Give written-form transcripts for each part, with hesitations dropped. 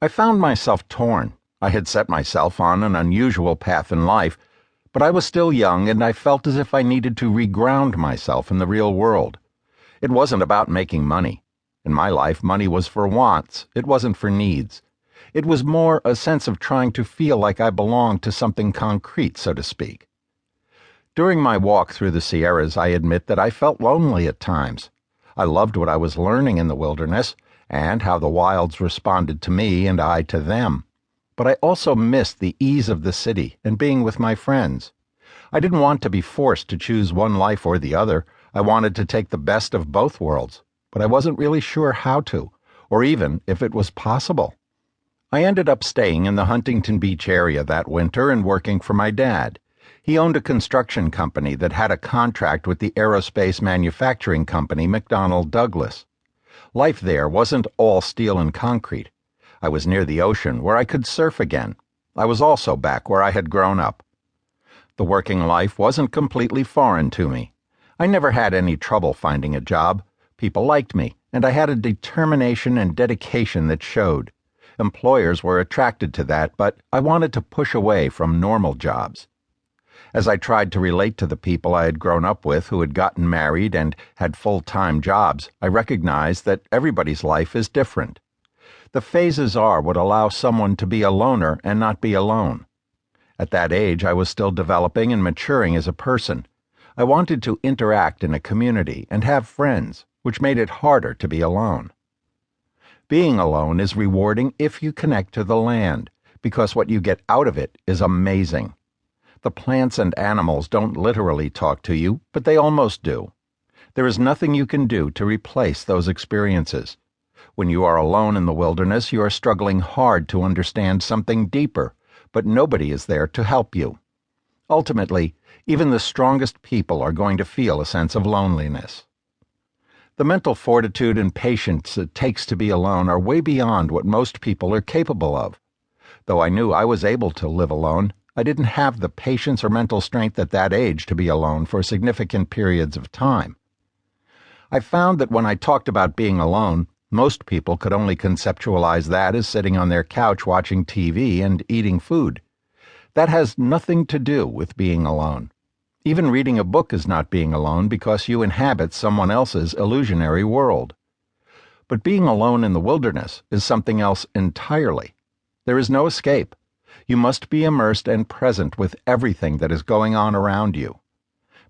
I found myself torn. I had set myself on an unusual path in life, but I was still young and I felt as if I needed to reground myself in the real world. It wasn't about making money. In my life, money was for wants. It wasn't for needs. It was more a sense of trying to feel like I belonged to something concrete, so to speak. During my walk through the Sierras, I admit that I felt lonely at times. I loved what I was learning in the wilderness and how the wilds responded to me and I to them. But I also missed the ease of the city and being with my friends. I didn't want to be forced to choose one life or the other. I wanted to take the best of both worlds, but I wasn't really sure how to, or even if it was possible. I ended up staying in the Huntington Beach area that winter and working for my dad. He owned a construction company that had a contract with the aerospace manufacturing company McDonnell Douglas. Life there wasn't all steel and concrete. I was near the ocean where I could surf again. I was also back where I had grown up. The working life wasn't completely foreign to me. I never had any trouble finding a job. People liked me, and I had a determination and dedication that showed. Employers were attracted to that, but I wanted to push away from normal jobs. As I tried to relate to the people I had grown up with who had gotten married and had full-time jobs, I recognized that everybody's life is different. The phases are what allow someone to be a loner and not be alone. At that age, I was still developing and maturing as a person. I wanted to interact in a community and have friends, which made it harder to be alone. Being alone is rewarding if you connect to the land, because what you get out of it is amazing. The plants and animals don't literally talk to you, but they almost do. There is nothing you can do to replace those experiences. When you are alone in the wilderness, you are struggling hard to understand something deeper, but nobody is there to help you. Ultimately, even the strongest people are going to feel a sense of loneliness. The mental fortitude and patience it takes to be alone are way beyond what most people are capable of. Though I knew I was able to live alone, I didn't have the patience or mental strength at that age to be alone for significant periods of time. I found that when I talked about being alone, most people could only conceptualize that as sitting on their couch watching TV and eating food. That has nothing to do with being alone. Even reading a book is not being alone because you inhabit someone else's illusionary world. But being alone in the wilderness is something else entirely. There is no escape. You must be immersed and present with everything that is going on around you.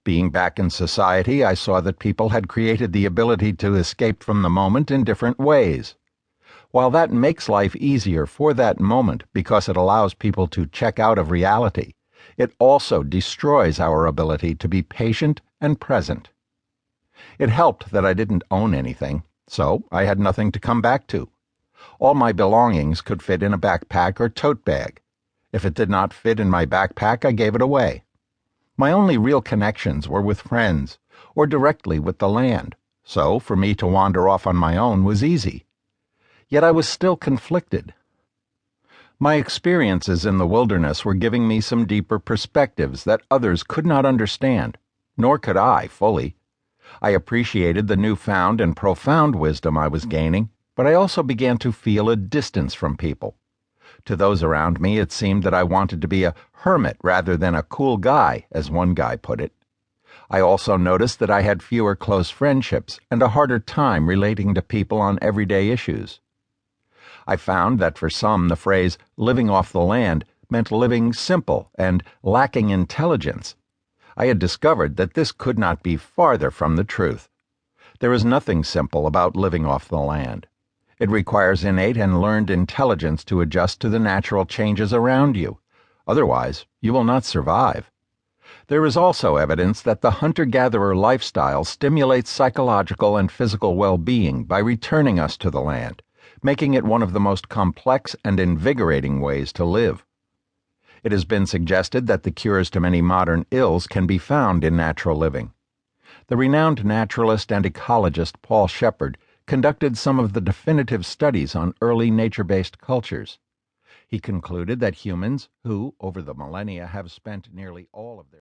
Being back in society, I saw that people had created the ability to escape from the moment in different ways. While that makes life easier for that moment because it allows people to check out of reality, it also destroys our ability to be patient and present. It helped that I didn't own anything, so I had nothing to come back to. All my belongings could fit in a backpack or tote bag. If it did not fit in my backpack, I gave it away. My only real connections were with friends or directly with the land, so for me to wander off on my own was easy. Yet I was still conflicted. My experiences in the wilderness were giving me some deeper perspectives that others could not understand, nor could I fully. I appreciated the newfound and profound wisdom I was gaining, but I also began to feel a distance from people. To those around me, it seemed that I wanted to be a hermit rather than a cool guy, as one guy put it. I also noticed that I had fewer close friendships and a harder time relating to people on everyday issues. I found that for some, the phrase living off the land meant living simple and lacking intelligence. I had discovered that this could not be farther from the truth. There is nothing simple about living off the land. It requires innate and learned intelligence to adjust to the natural changes around you. Otherwise, you will not survive. There is also evidence that the hunter-gatherer lifestyle stimulates psychological and physical well-being by returning us to the land, making it one of the most complex and invigorating ways to live. It has been suggested that the cures to many modern ills can be found in natural living. The renowned naturalist and ecologist Paul Shepard conducted some of the definitive studies on early nature-based cultures. He concluded that humans, who, over the millennia, have spent nearly all of their